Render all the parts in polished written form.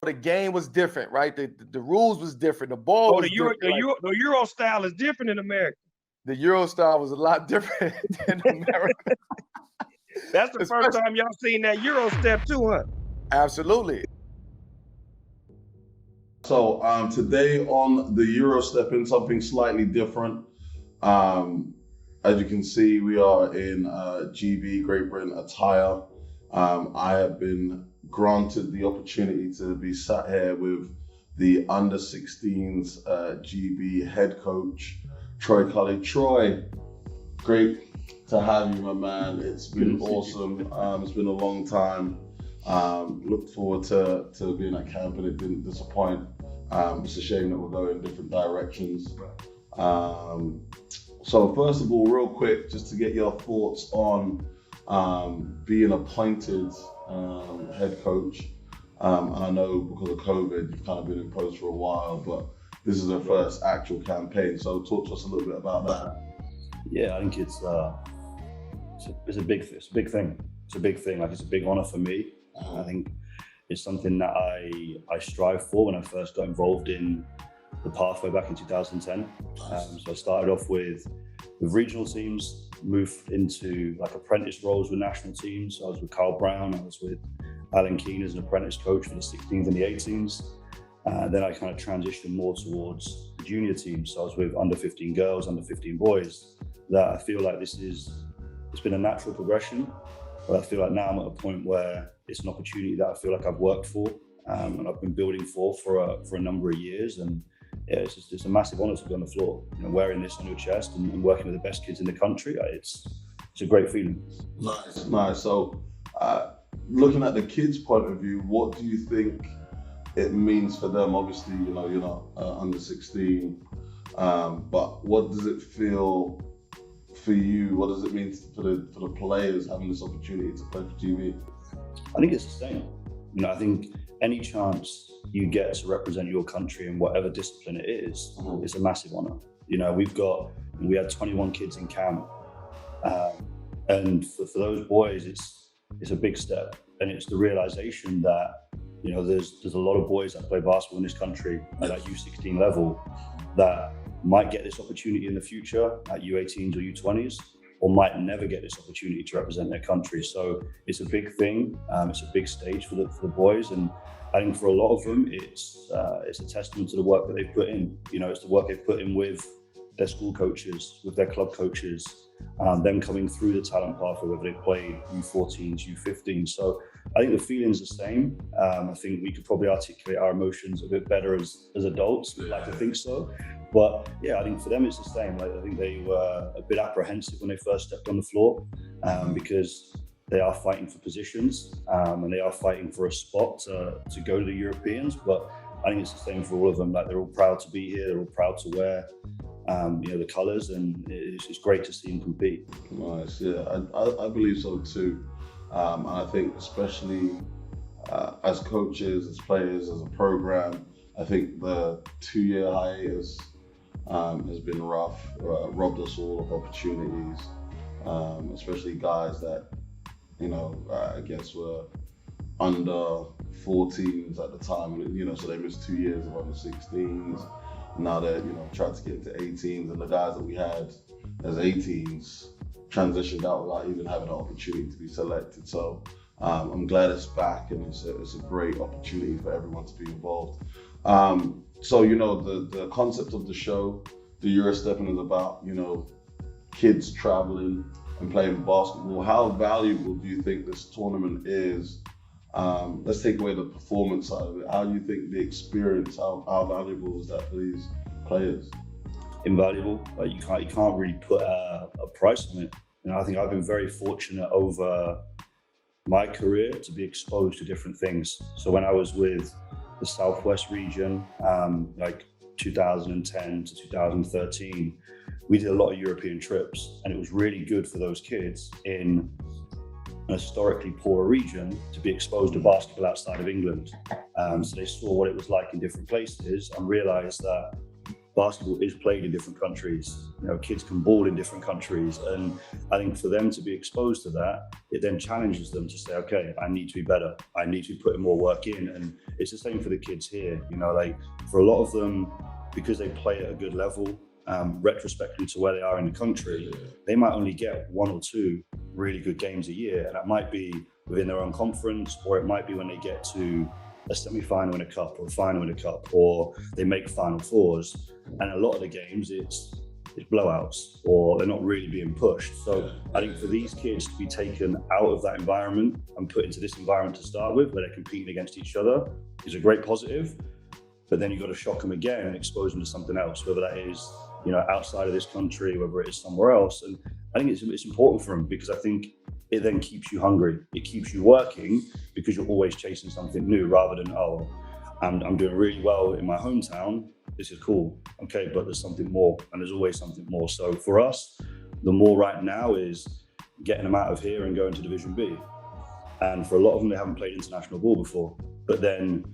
the game was different, right? The rules was different. The ball was different. The Euro style is different in America. The Euro style was a lot different than America. That's the first time y'all seen that Euro step too, huh? Absolutely. So today on the Eurostepping, something slightly different. As you can see, we are in GB, Great Britain attire. I have been granted the opportunity to be sat here with the under-16s GB head coach, Troy Culley. Troy, great to have you, my man. It's been awesome. It's been a long time. Looked forward to being at camp, and it didn't disappoint. It's a shame that we're going in different directions. So first of all, real quick, just to get your thoughts on being appointed head coach. And I know because of COVID, you've kind of been in post for a while, but this is the first actual campaign. So talk to us a little bit about that. Yeah, I think it's a big thing. It's a big thing. Like, it's a big honor for me. I think it's something that I strive for when I first got involved in the pathway back in 2010. So I started off with regional teams, moved into like apprentice roles with national teams. So I was with Carl Brown, I was with Alan Keane as an apprentice coach for the 16s and the 18s. Then I kind of transitioned more towards the junior teams. So I was with under 15 girls, under 15 boys. That I feel like it's been a natural progression, but I feel like now I'm at a point where it's an opportunity that I feel like I've worked for, and I've been building for a number of yees. And yeah, it's a massive honor to be on the floor, wearing this on your chest and working with the best kids in the country. It's a great feeling. Nice. So looking at the kids' point of view, what do you think it means for them? Obviously, you're not under 16, but what does it feel for you? What does it mean for the players having this opportunity to play for GB? I think it's the same. I think any chance you get to represent your country in whatever discipline it is, it's a massive honor. We had 21 kids in camp, and for those boys, it's a big step, and it's the realization that there's a lot of boys that play basketball in this country at that U16 level that might get this opportunity in the future at U18s or U20s, or might never get this opportunity to represent their country. So it's a big thing. It's a big stage for the boys, and I think for a lot of them, it's a testament to the work that they've put in. It's the work they've put in with their school coaches, with their club coaches, them coming through the talent pathway, whether they played U14s, U15s. So I think the feeling's the same. I think we could probably articulate our emotions a bit better as adults. We'd like to think so. But yeah, I think for them it's the same. Like, I think they were a bit apprehensive when they first stepped on the floor, because they are fighting for positions, and they are fighting for a spot to go to the Europeans. But I think it's the same for all of them. Like, they're all proud to be here. They're all proud to wear the colours, and it's great to see them compete. Nice, yeah, I believe so too. And I think especially as coaches, as players, as a program, I think the 2-year hiatus has been rough, robbed us all of opportunities, especially guys that, I guess were under 14s at the time, so they missed 2 years of under 16s. Now they're, trying to get into 18s, and the guys that we had as 18s transitioned out without even having an opportunity to be selected. So I'm glad it's back, and it's a great opportunity for everyone to be involved. So, the concept of the show, the Eurostepping, is about, kids traveling and playing basketball. How valuable do you think this tournament is? Let's take away the performance side of it. How do you think the experience, how valuable is that for these players? Invaluable. Like, you can't really put a price on it. I think I've been very fortunate over my career to be exposed to different things. So when I was with the Southwest region, like 2010 to 2013, we did a lot of European trips, and it was really good for those kids in an historically poor region to be exposed to basketball outside of England. So they saw what it was like in different places and realized that basketball is played in different countries. Kids can ball in different countries, and I think for them to be exposed to that, it then challenges them to say, okay, I need to be better. I need to be putting more work in, and it's the same for the kids here. For a lot of them, because they play at a good level, retrospectively to where they are in the country, they might only get 1 or 2 really good games a year, and that might be within their own conference, or it might be when they get to a semi-final in a cup or a final in a cup, or they make Final Fours, and a lot of the games it's blowouts, or they're not really being pushed. So I think for these kids to be taken out of that environment and put into this environment to start with, where they're competing against each other, is a great positive. But then you've got to shock them again and expose them to something else, whether that is outside of this country, whether it is somewhere else. And I think it's important for them, because I think it then keeps you hungry. It keeps you working, because you're always chasing something new, rather than, oh, I'm doing really well in my hometown. This is cool. Okay, but there's something more, and there's always something more. So for us, the more right now is getting them out of here and going to Division B. And for a lot of them, they haven't played international ball before. But then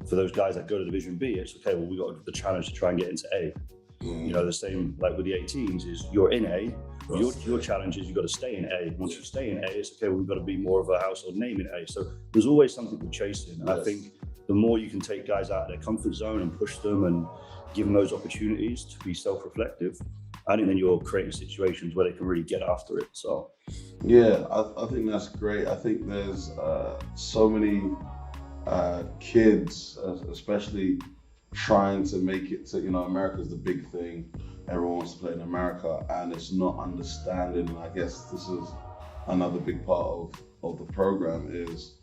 for those guys that go to Division B, it's okay, well, we got the challenge to try and get into A. The same like with the 18s is you're in A. Your challenge is you've got to stay in A. Once you stay in A, it's okay, well, we've got to be more of a household name in A. So there's always something we're chasing. And I think the more you can take guys out of their comfort zone and push them and give them those opportunities to be self-reflective, I think then you're creating situations where they can really get after it. So yeah, I think that's great. I think there's so many kids, especially trying to make it to, America's the big thing. Everyone wants to play in America, and it's not understanding. And I guess this is another big part of the program is,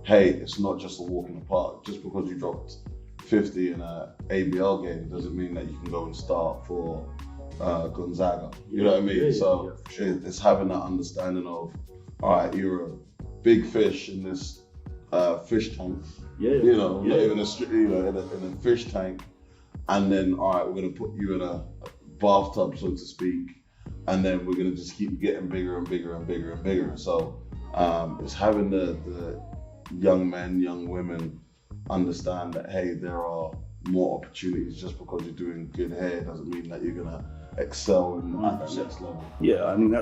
hey, it's not just a walk in the park. Just because you dropped 50 in an ABL game doesn't mean that you can go and start for Gonzaga. You know what I mean? It's having that understanding of, all right, you're a big fish in this fish tank. Not even in a fish tank, and then all right, we're gonna put you in a bathtub, so to speak, and then we're gonna just keep getting bigger and bigger and bigger and bigger. So it's having the young men, young women understand that, hey, there are more opportunities. Just because you're doing good here doesn't mean that you're gonna excel at that next level. Yeah, I mean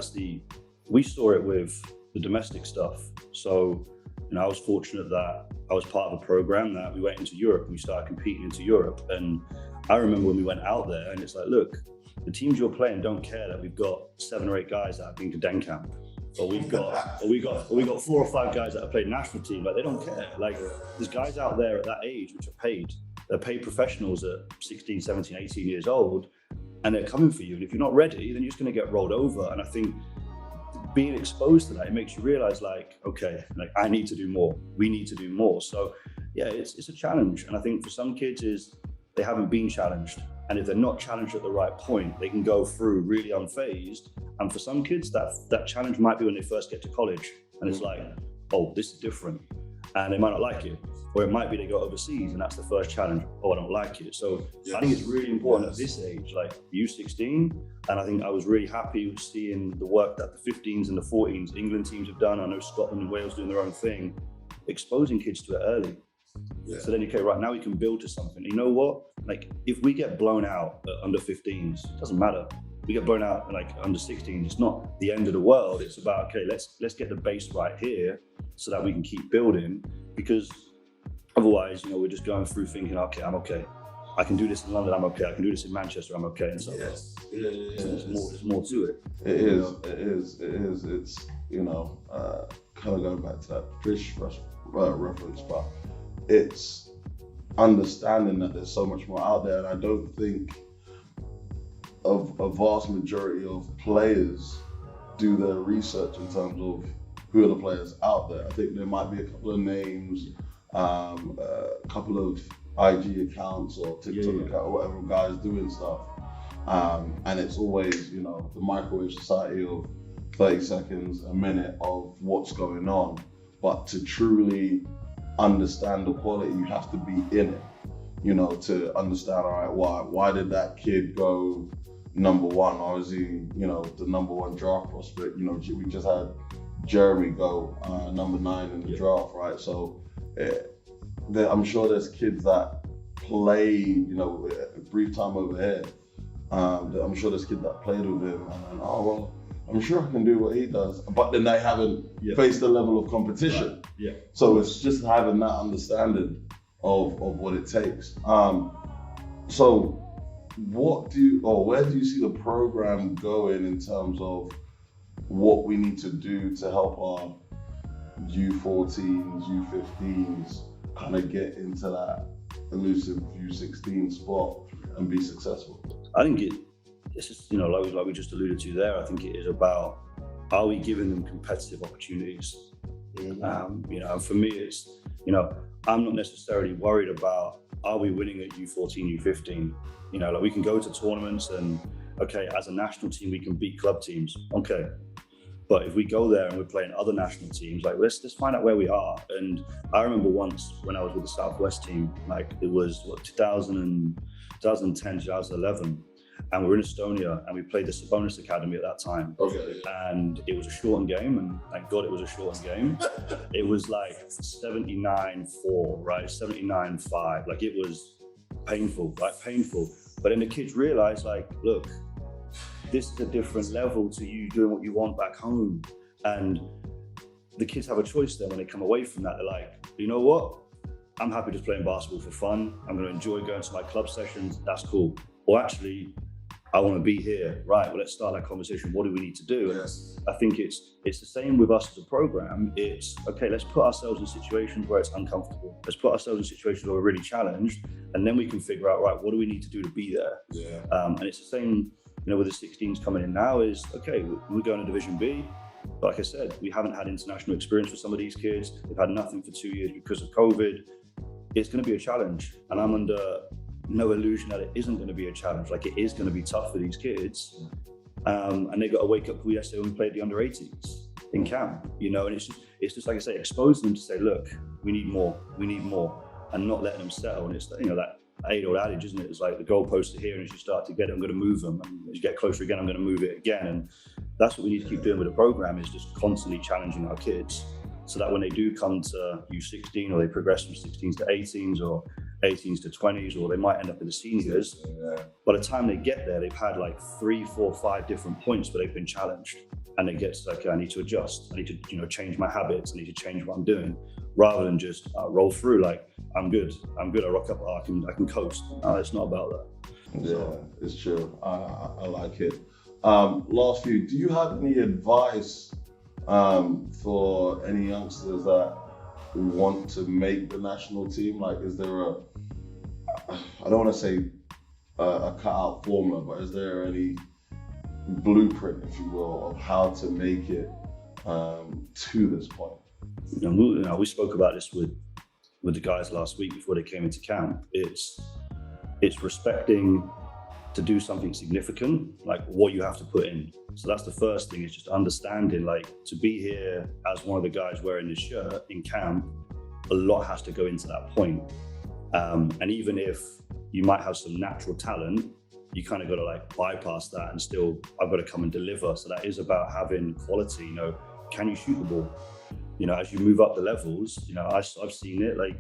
we saw it with the domestic stuff. So I was fortunate that I was part of a program that we went into Europe and we started competing into Europe. And I remember when we went out there, and it's like, look, the teams you're playing don't care that we've got 7 or 8 guys that have been to Den Camp, or we got 4 or 5 guys that have played national team. Like, they don't care. Like, there's guys out there at that age which are paid. They're paid professionals at 16, 17, 18 years old, and they're coming for you. And if you're not ready, then you're just going to get rolled over. And I think being exposed to that, it makes you realize, like, okay, like, I need to do more. We need to do more. So yeah, it's a challenge. And I think for some kids is they haven't been challenged. And if they're not challenged at the right point, they can go through really unfazed. And for some kids, that challenge might be when they first get to college. And it's like, oh, this is different. And they might not like it. Or it might be they go overseas and that's the first challenge. Oh, I don't like it. So I think it's really important at this age, like U16. And I think I was really happy with seeing the work that the 15s and the 14s England teams have done. I know Scotland and Wales doing their own thing, exposing kids to it early. Yeah. So then, okay, right now we can build to something. You know what? Like, if we get blown out at under 15s, it doesn't matter. We get blown out like under 16s, it's not the end of the world. It's about, okay, let's get the base right here so that we can keep building. Because otherwise, we're just going through thinking, okay, I'm okay. I can do this in London, I'm okay. I can do this in Manchester, I'm okay. And so there's more to it. It is. It's, kind of going back to that fish reference, but it's understanding that there's so much more out there. And I don't think a vast majority of players do their research in terms of who are the players out there. I think there might be a couple of names, a couple of IG accounts or TikTok account or whatever guys doing stuff. And it's always, the microwave society of 30 seconds, a minute of what's going on. But to truly understand the quality, you have to be in it, to understand, all right, why did that kid go number 1, or is he, the number 1 draft prospect? We just had Jeremy go number 9 in the draft, right? So I'm sure there's kids that play, a brief time over here, I'm sure there's kids that played with him and then, oh well, I'm sure I can do what he does, but then they haven't faced the level of competition. Right. Yeah. So it's just having that understanding of what it takes. So where do you see the program going in terms of what we need to do to help our U14s, U15s kind of get into that elusive U16 spot and be successful? I think it's just, like we just alluded to there, I think it is about, are we giving them competitive opportunities? For me, it's, I'm not necessarily worried about, are we winning at U14, U15? Like we can go to tournaments and, okay, as a national team, we can beat club teams. Okay. But if we go there and we're playing other national teams, like let's find out where we are. And I remember once when I was with the Southwest team, like it was 2010, 2011, and we were in Estonia and we played the Sabonis Academy at that time. Okay. And it was a shortened game, and thank God it was a shortened game. It was like 79-4, right? 79-5. Like it was painful. But then the kids realized, like, look, this is a different level to you doing what you want back home. And the kids have a choice then when they come away from that. They're like, you know what? I'm happy just playing basketball for fun. I'm going to enjoy going to my club sessions. That's cool. Or actually, I want to be here. Right, well, let's start that conversation. What do we need to do? Yes. I think it's the same with us as a program. It's, okay, let's put ourselves in situations where it's uncomfortable. Let's put ourselves in situations where we're really challenged. And then we can figure out, right, what do we need to do to be there? Yeah. And it's the same, with the 16s coming in now is, okay, we're going to Division B. But like I said, we haven't had international experience for some of these kids. They've had nothing for 2 years because of COVID. It's going to be a challenge. And I'm under no illusion that it isn't going to be a challenge. Like it is going to be tough for these kids. And they've got to wake up. Yesterday when we played the under 18s in camp, and it's just like I say, expose them to say, look, we need more, and not letting them settle. And it's, that age-old adage, isn't it? It's like the goalposts are here, and as you start to get it, I'm going to move them. And as you get closer again, I'm going to move it again. And that's what we need to keep doing with the program, is just constantly challenging our kids, so that when they do come to U16, or they progress from 16s to 18s, or 18s to 20s, or they might end up in the seniors, by the time they get there, they've had like 3, 4, 5 different points where they've been challenged, and they get to like, I need to adjust, I need to change my habits, I need to change what I'm doing, rather than just roll through like, I'm good, I rock up, I can coast. No, it's not about that. Yeah, it's true. I like it. Last few, do you have any advice for any youngsters that want to make the national team? Like, is there I don't want to say a cut-out formula, but is there any blueprint, if you will, of how to make it to this point? We spoke about this with the guys last week before they came into camp. It's respecting to do something significant, like what you have to put in. So that's the first thing, is just understanding, like, to be here as one of the guys wearing this shirt in camp, a lot has to go into that point. And even if you might have some natural talent, you kind of got to like bypass that and still, I've got to come and deliver. So that is about having quality. Can you shoot the ball? As you move up the levels, I've seen it, like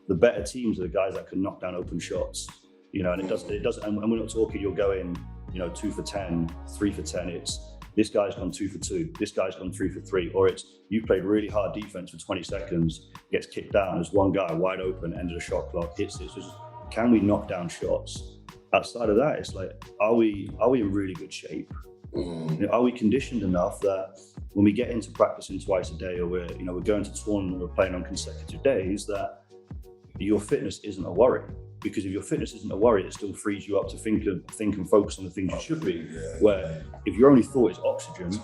the better teams are the guys that can knock down open shots, and it does, and we're not talking you're going, 2 for 10, 3 for 10. It's this guy's gone 2 for 2, this guy's gone 3 for 3, or it's you played really hard defense for 20 seconds, gets kicked down, there's one guy wide open, end of the shot clock, hits it. So just, can we knock down shots? Outside of that, it's like, are we in really good shape? Are we conditioned enough that when we get into practicing twice a day, or we're going to tournament, we're playing on consecutive days, that your fitness isn't a worry? Because if your fitness isn't a worry, it still frees you up to think and focus on the things you should be. Where if your only thought is oxygen,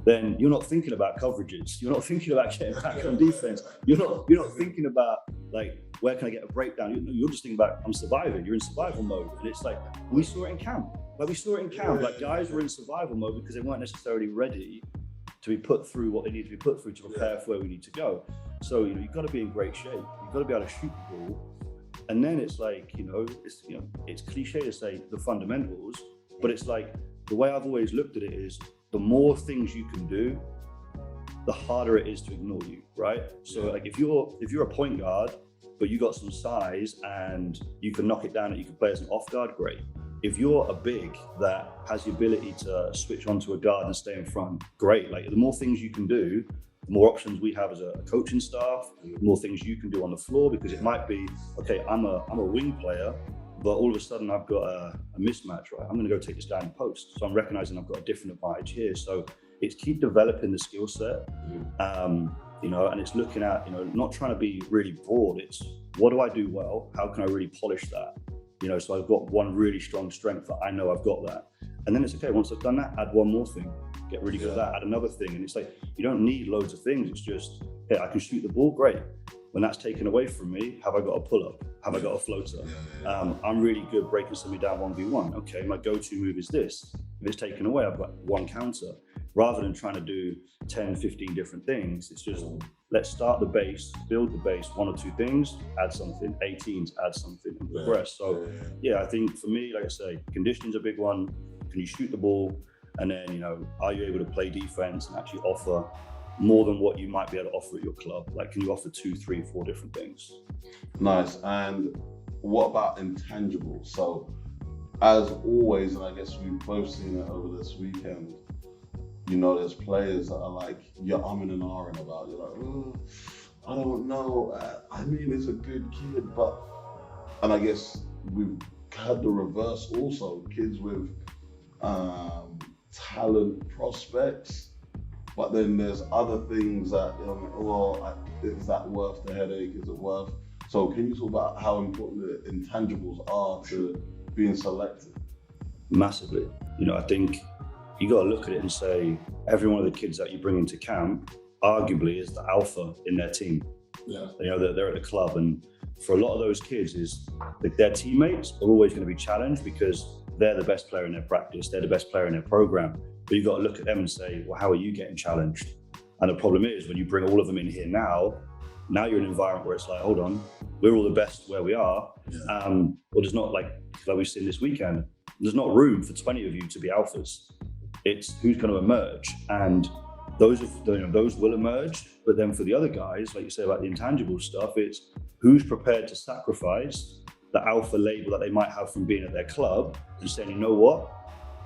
then you're not thinking about coverages. You're not thinking about getting back on defense. You're not thinking about, like, where can I get a breakdown? You're just thinking about, I'm surviving. You're in survival mode. And it's like, we saw it in camp. Like guys were in survival mode because they weren't necessarily ready to be put through what they need to be put through to prepare for where we need to go. So, you've got to be in great shape. You've got to be able to shoot the ball. And then it's like, it's cliche to say the fundamentals, but it's like, the way I've always looked at it is, the more things you can do, the harder it is to ignore you, right? So like if you're a point guard, but you got some size and you can knock it down and you can play as an off guard, great. if you're a big that has the ability to switch onto a guard and stay in front, great. Like the more things you can do, the more options we have as a coaching staff, the more things you can do on the floor, because it might be, okay, I'm a wing player, but all of a sudden I've got a mismatch, right? I'm going to go take this guy in post. So I'm recognizing I've got a different advantage here. So it's keep developing the skill set, you know, and it's looking at, you know, not trying to be really broad. It's what do I do well? How can I really polish that? You know, so I've got one really strong strength that I know I've got that. And then it's okay, once I've done that, add one more thing, get really good at that, add another thing. And it's like, you don't need loads of things. It's just, hey, I can shoot the ball, great. When that's taken away from me, have I got a pull-up? Have I got a floater? I'm really good breaking somebody down 1v1. Okay, my go-to move is this. If it's taken away, I've got one counter. Rather than trying to do 10, 15 different things, it's just, let's start the base, build the base, one or two things, add something, 18s, add something, and progress. So yeah, I think for me, like I say, conditioning's a big one. Can you shoot the ball? And then, you know, are you able to play defense and actually offer more than what you might be able to offer at your club? Like, can you offer 2, 3, 4 different things? Nice. And what about intangibles? So as always, and I guess we've both seen it over this weekend, you know, there's players that are like, you're umming and ahhing about. You're like, oh, I don't know. I mean, he's a good kid, but, and I guess we've had the reverse also, kids with talent prospects, but then there's other things that, you know, well, is that worth the headache? Is it worth? So can you talk about how important the intangibles are to being selected? Massively. You know, I think you got to look at it and say, every one of the kids that you bring into camp arguably is the alpha in their team. You know, they're at the club, and for a lot of those kids is like their teammates are always going to be challenged because they're the best player in their practice, they're the best player in their program. But you've got to look at them and say, well, how are you getting challenged? And the problem is when you bring all of them in here now you're in an environment where it's like, hold on, we're all the best where we are. Well, there's not like we've seen this weekend, there's not room for 20 of you to be alphas. It's who's going to emerge, and those will emerge. But then for the other guys, like you say about the intangible stuff, it's who's prepared to sacrifice the alpha label that they might have from being at their club and saying, you know what,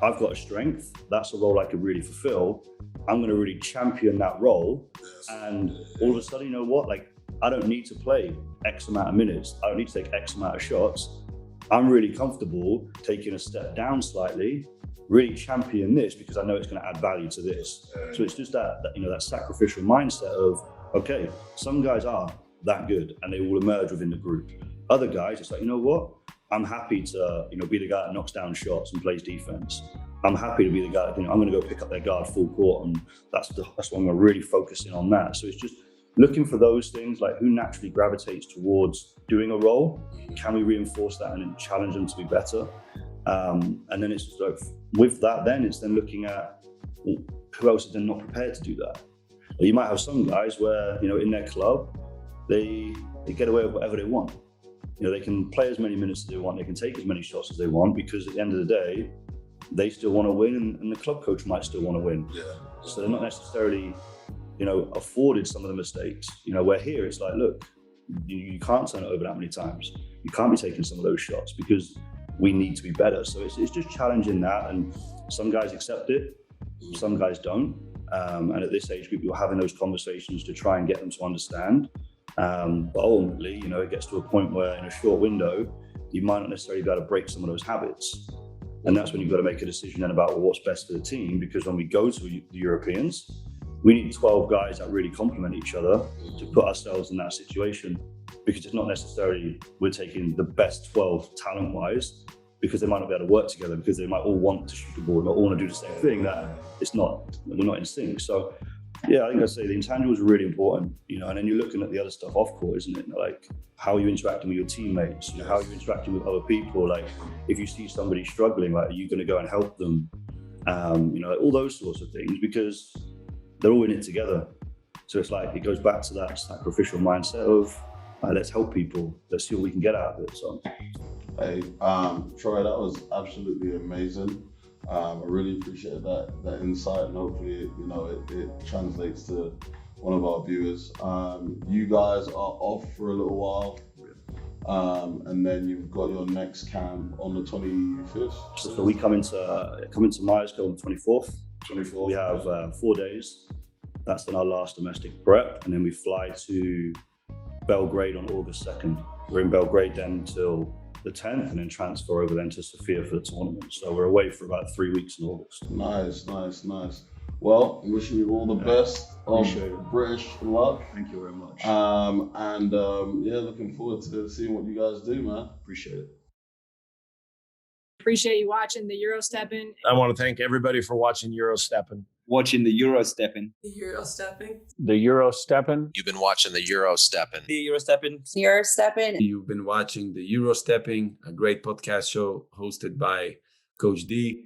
I've got a strength, that's a role I could really fulfill. I'm going to really champion that role. And all of a sudden, you know what, like I don't need to play X amount of minutes. I don't need to take X amount of shots. I'm really comfortable taking a step down slightly, really champion this because I know it's going to add value to this. So it's just that you know, that sacrificial mindset of, okay, some guys are that good and they will emerge within the group. Other guys, it's like, you know what? I'm happy to, you know, be the guy that knocks down shots and plays defense. I'm happy to be the guy, you know, I'm going to go pick up their guard full court, and that's what I'm really focusing on that. So it's just looking for those things, like who naturally gravitates towards doing a role. Can we reinforce that and challenge them to be better? And then it's just like, with that, then it's then looking at who else is then not prepared to do that. You might have some guys where, you know, in their club, they get away with whatever they want. You know, they can play as many minutes as they want, they can take as many shots as they want, because at the end of the day, they still want to win, and the club coach might still want to win. So they're not necessarily, you know, afforded some of the mistakes. You know, where here it's like, look, you can't turn it over that many times. You can't be taking some of those shots because we need to be better. So it's just challenging that, and some guys accept it, some guys don't. And at this age group, you're having those conversations to try and get them to understand. But ultimately, you know, it gets to a point where in a short window, you might not necessarily be able to break some of those habits. And that's when you've got to make a decision then about, well, what's best for the team, because when we go to the Europeans, we need 12 guys that really complement each other to put ourselves in that situation, because it's not necessarily we're taking the best 12 talent-wise, because they might not be able to work together, because they might all want to shoot the ball, not all want to do the same thing, that we're not in sync. So yeah, I think I'd say the intangibles are really important, you know, and then you're looking at the other stuff off court, isn't it? Like, how are you interacting with your teammates? You know, how are you interacting with other people? Like, if you see somebody struggling, like, are you going to go and help them? You know, all those sorts of things, because they're all in it together. So it's like, it goes back to that sacrificial mindset of, let's help people. Let's see what we can get out of it. So, hey, Troy, that was absolutely amazing. I really appreciate that insight, and hopefully, you know, it translates to one of our viewers. You guys are off for a little while. and then you've got your next camp on the 25th. So we come into Myerscough on the 24th. 24th. We have 4 days. That's then our last domestic prep, and then we fly to Belgrade on August 2nd. We're in Belgrade then till the 10th, and then transfer over then to Sofia for the tournament. So we're away for about 3 weeks in August. Nice. Well, wishing you all the best of British luck. Thank you very much. Looking forward to seeing what you guys do, man. Appreciate it. Appreciate you watching the Eurostepping. I want to thank everybody for watching Eurostepping. Watching the Eurostepping. The Eurostepping. The Eurostepping. You've been watching the Eurostepping. The Eurostepping. Eurostepping. You've been watching the Eurostepping, a great podcast show hosted by Coach D.